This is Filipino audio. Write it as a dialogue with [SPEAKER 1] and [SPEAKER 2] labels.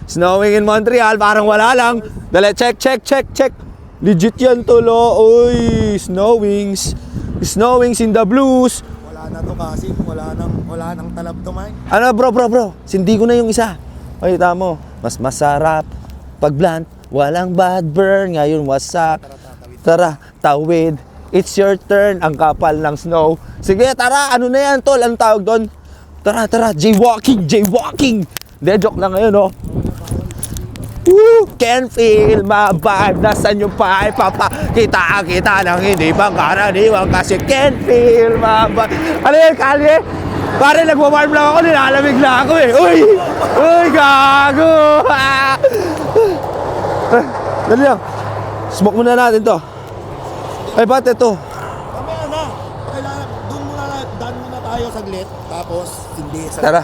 [SPEAKER 1] Snowing in Montreal, parang wala lang. Dali, check. Legit yan tolo. Uy, snowings. Snowings in the blues.
[SPEAKER 2] Wala na to kasi, wala nang talab to, man.
[SPEAKER 1] Ano bro, sindi ko na yung isa. Ay, tamo, mas masarap pag blunt, walang bad burn. Ngayon wasak. Tara, tawid. It's your turn. Ang kapal ng snow. Sige, tara, ano na yan tol? Anong tawag doon? Tara, jaywalking. Hindi, joke lang ngayon, oh. Woo! Can feel my vibe. Nasaan yung pa ipapakita kita ng hindi pangkaraniwan kasi can feel my vibe. Ano yan, kalye? Pare, nagwa-warm lang ako, nilalamig na ako eh. Uy, gago! Dali lang. Smoke muna natin to. Ay, ba't ito?
[SPEAKER 2] Mamaya na. Kailangan, daan muna tayo saglit. Tapos, hindi.
[SPEAKER 1] Tara.